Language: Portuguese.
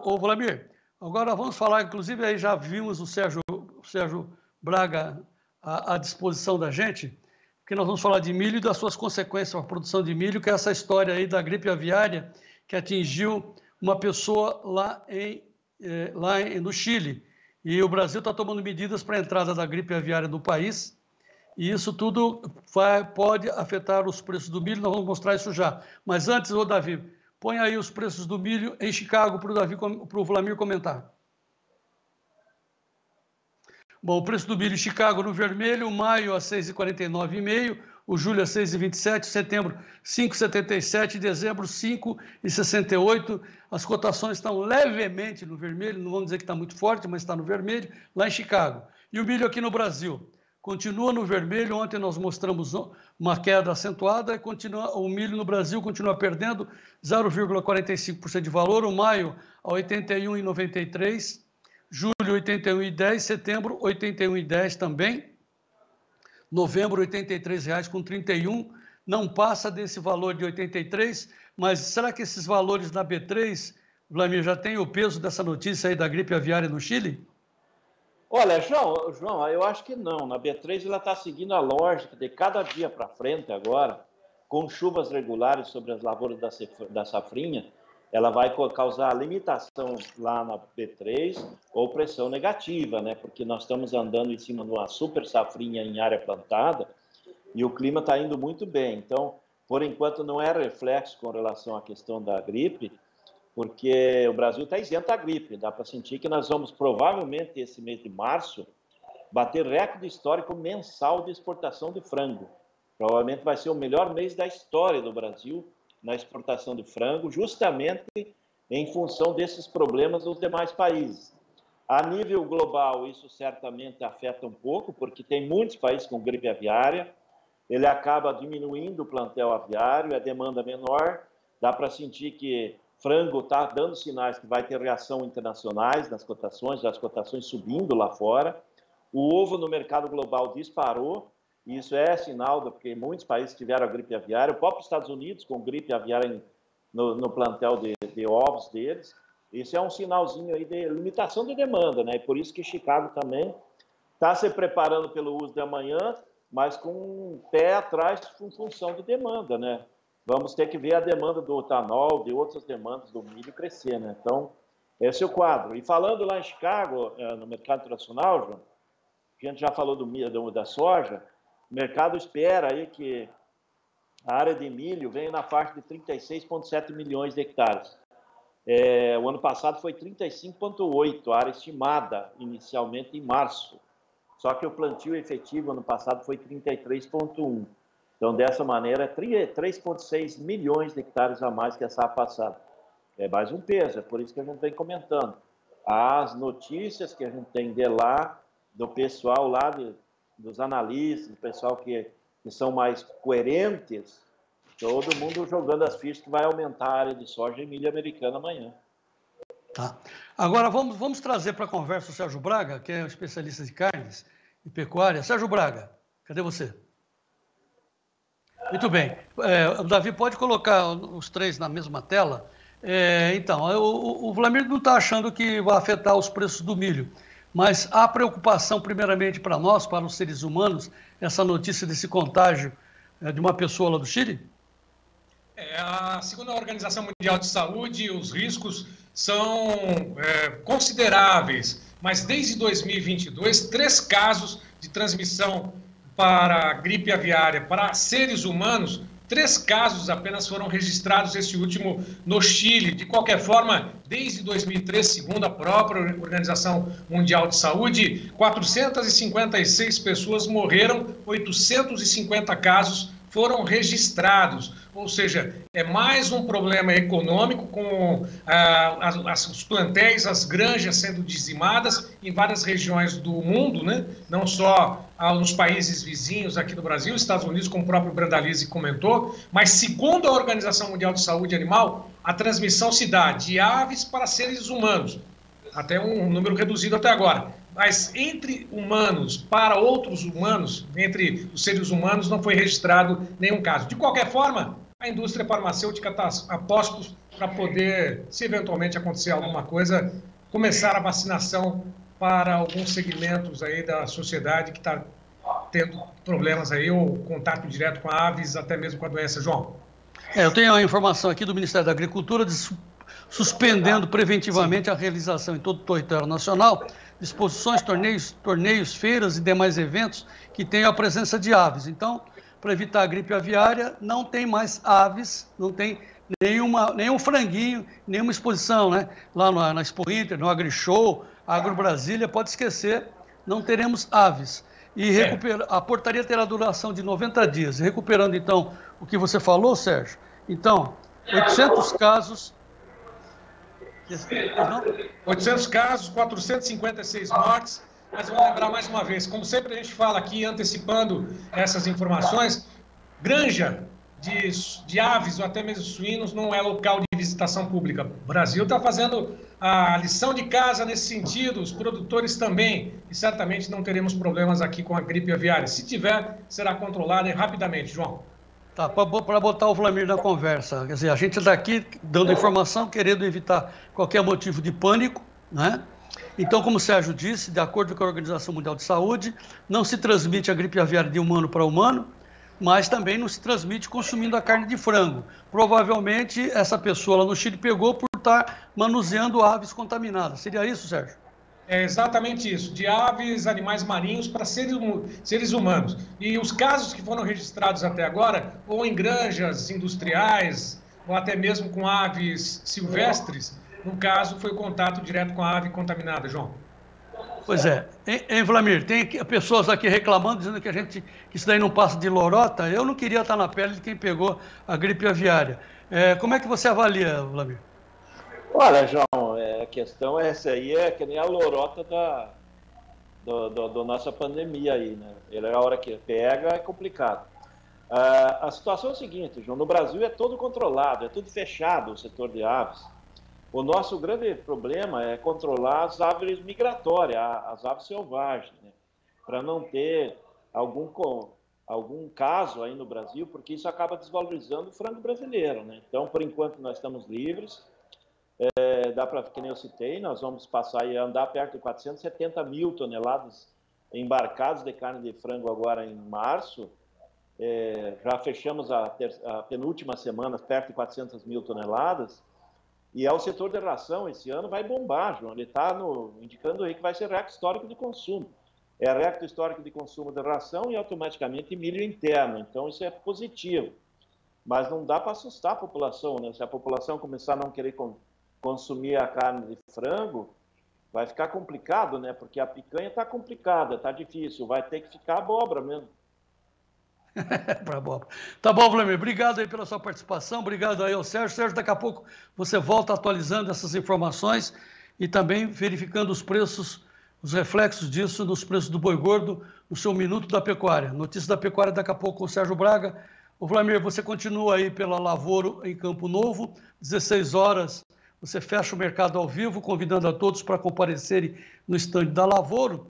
Ô Vladimir, agora vamos falar, inclusive aí já vimos o Sérgio Braga à disposição da gente, porque nós vamos falar de milho e das suas consequências para a produção de milho, que é essa história aí da gripe aviária que atingiu uma pessoa no Chile. E o Brasil está tomando medidas para a entrada da gripe aviária no país, e isso tudo pode afetar os preços do milho, nós vamos mostrar isso já. Mas antes, ô Davi, põe aí os preços do milho em Chicago para o Vladimir comentar. Bom, o preço do milho em Chicago no vermelho, maio a 6,49,5, o julho a 6,27, setembro 5,77, dezembro 5,68. As cotações estão levemente no vermelho, não vamos dizer que está muito forte, mas está no vermelho, lá em Chicago. E o milho aqui no Brasil continua no vermelho. Ontem nós mostramos uma queda acentuada e o milho no Brasil continua perdendo 0,45% de valor, o maio a 81,93, julho 81,10, setembro 81,10 também, novembro R$ 83,31, não passa desse valor de 83, mas será que esses valores na B3, Vladimir, já tem o peso dessa notícia aí da gripe aviária no Chile? Olha, João, eu acho que não. Na B3 ela está seguindo a lógica de cada dia para frente agora, com chuvas regulares sobre as lavouras da safrinha, ela vai causar limitação lá na B3 ou pressão negativa, né? Porque nós estamos andando em cima de uma super safrinha em área plantada e o clima está indo muito bem. Então, por enquanto, não é reflexo com relação à questão da gripe, porque o Brasil está isento da gripe. Dá para sentir que nós vamos, provavelmente, esse mês de março, bater recorde histórico mensal de exportação de frango. Provavelmente vai ser o melhor mês da história do Brasil na exportação de frango, justamente em função desses problemas dos demais países. A nível global, isso certamente afeta um pouco, porque tem muitos países com gripe aviária, ele acaba diminuindo o plantel aviário, a demanda menor, dá para sentir que frango está dando sinais que vai ter reação internacionais nas cotações, as cotações subindo lá fora. O ovo no mercado global disparou, e isso é sinal, porque muitos países tiveram a gripe aviária, o próprio Estados Unidos com gripe aviária no plantel de ovos deles. Isso é um sinalzinho aí de limitação de demanda, né? E por isso que Chicago também está se preparando pelo uso de amanhã, mas com um pé atrás em função de demanda, né? Vamos ter que ver a demanda do etanol, de outras demandas do milho crescer, né? Então, esse é o quadro. E falando lá em Chicago, no mercado internacional, João, a gente já falou da soja, o mercado espera aí que a área de milho venha na faixa de 36,7 milhões de hectares. O ano passado foi 35,8, a área estimada inicialmente em março. Só que o plantio efetivo ano passado foi 33,1. Então, dessa maneira, 3,6 milhões de hectares a mais que a safra passada. É mais um peso, é por isso que a gente vem comentando. As notícias que a gente tem de lá, do pessoal lá, dos analistas, do pessoal que são mais coerentes, todo mundo jogando as fichas que vai aumentar a área de soja e milho americana amanhã. Tá. Agora vamos trazer para a conversa o Sérgio Braga, que é um especialista de carnes e pecuária. Sérgio Braga, cadê você? Muito bem. O Davi, pode colocar os três na mesma tela? Então, o Vladimir não está achando que vai afetar os preços do milho, mas há preocupação, primeiramente, para nós, para os seres humanos, essa notícia desse contágio de uma pessoa lá do Chile? Segundo a Organização Mundial de Saúde, os riscos são consideráveis, mas desde 2022, 3 casos de transmissão para gripe aviária para seres humanos, 3 casos apenas foram registrados, esse último no Chile. De qualquer forma, desde 2003, segundo a própria Organização Mundial de Saúde, 456 pessoas morreram, 850 casos foram registrados. Ou seja, é mais um problema econômico com os plantéis, as granjas sendo dizimadas em várias regiões do mundo, né? Não só nos países vizinhos aqui do Brasil, Estados Unidos, como o próprio Brandalize comentou, mas segundo a Organização Mundial de Saúde Animal, a transmissão se dá de aves para seres humanos, até um número reduzido até agora. Mas entre humanos para outros humanos, entre os seres humanos, não foi registrado nenhum caso. De qualquer forma, a indústria farmacêutica está a postos para poder, se eventualmente acontecer alguma coisa, começar a vacinação para alguns segmentos aí da sociedade que está tendo problemas aí, ou contato direto com aves, até mesmo com a doença. João? Eu tenho a informação aqui do Ministério da Agricultura suspendendo preventivamente a realização em todo o território nacional de exposições, torneios, feiras e demais eventos que tenham a presença de aves. Então, para evitar a gripe aviária, não tem mais aves, não tem nenhum franguinho, nenhuma exposição, né? Lá na Expo Inter, no AgriShow, Agro Brasília, pode esquecer, não teremos aves. E a portaria terá duração de 90 dias. Recuperando, então, o que você falou, Sérgio, então, 800 casos... 800 casos, 456 mortes, mas vamos lembrar mais uma vez, como sempre a gente fala aqui, antecipando essas informações, granja de aves ou até mesmo suínos não é local de visitação pública. O Brasil está fazendo a lição de casa nesse sentido, os produtores também, e certamente não teremos problemas aqui com a gripe aviária. Se tiver, será controlada rapidamente, João. Tá, para botar o Vlamir na conversa, quer dizer, a gente está aqui dando informação, querendo evitar qualquer motivo de pânico, né? Então, como o Sérgio disse, de acordo com a Organização Mundial de Saúde, não se transmite a gripe aviária de humano para humano, mas também não se transmite consumindo a carne de frango. Provavelmente, essa pessoa lá no Chile pegou por estar manuseando aves contaminadas. Seria isso, Sérgio? É exatamente isso, de aves, animais marinhos para seres humanos. E os casos que foram registrados até agora, ou em granjas industriais, ou até mesmo com aves silvestres, no caso foi contato direto com a ave contaminada, João. Pois é. Hein, Vlamir, tem pessoas aqui reclamando, dizendo que isso daí não passa de lorota. Eu não queria estar na pele de quem pegou a gripe aviária. Como é que você avalia, Vlamir? Olha, João, a questão é essa aí, é que nem a lorota da nossa pandemia aí, né? Ele, a hora que pega é complicado. A situação é a seguinte, João, no Brasil é todo controlado, é tudo fechado o setor de aves. O nosso grande problema é controlar as aves migratórias, as aves selvagens, né? Para não ter algum caso aí no Brasil, porque isso acaba desvalorizando o frango brasileiro, né? Então, por enquanto, nós estamos livres. Dá para, que nem eu citei, nós vamos passar a andar perto de 470 mil toneladas embarcadas de carne de frango agora em março. Já fechamos a penúltima semana perto de 400 mil toneladas. E o setor de ração esse ano vai bombar, João. Ele está indicando aí que vai ser recorde histórico de consumo. É recorde histórico de consumo de ração e automaticamente milho interno. Então isso é positivo. Mas não dá para assustar a população, né? Se a população começar a não querer consumir a carne de frango, vai ficar complicado, né? Porque a picanha está complicada, está difícil, vai ter que ficar abóbora mesmo. Para abóbora. Tá bom, Vlamir, obrigado aí pela sua participação, obrigado aí ao Sérgio. Sérgio, daqui a pouco você volta atualizando essas informações e também verificando os preços, os reflexos disso nos preços do boi gordo, no seu Minuto da Pecuária. Notícia da Pecuária daqui a pouco com o Sérgio Braga. O Vlamir, você continua aí pela Lavoro em Campo Novo, 16 horas. Você fecha o mercado ao vivo, convidando a todos para comparecerem no estande da Lavoro.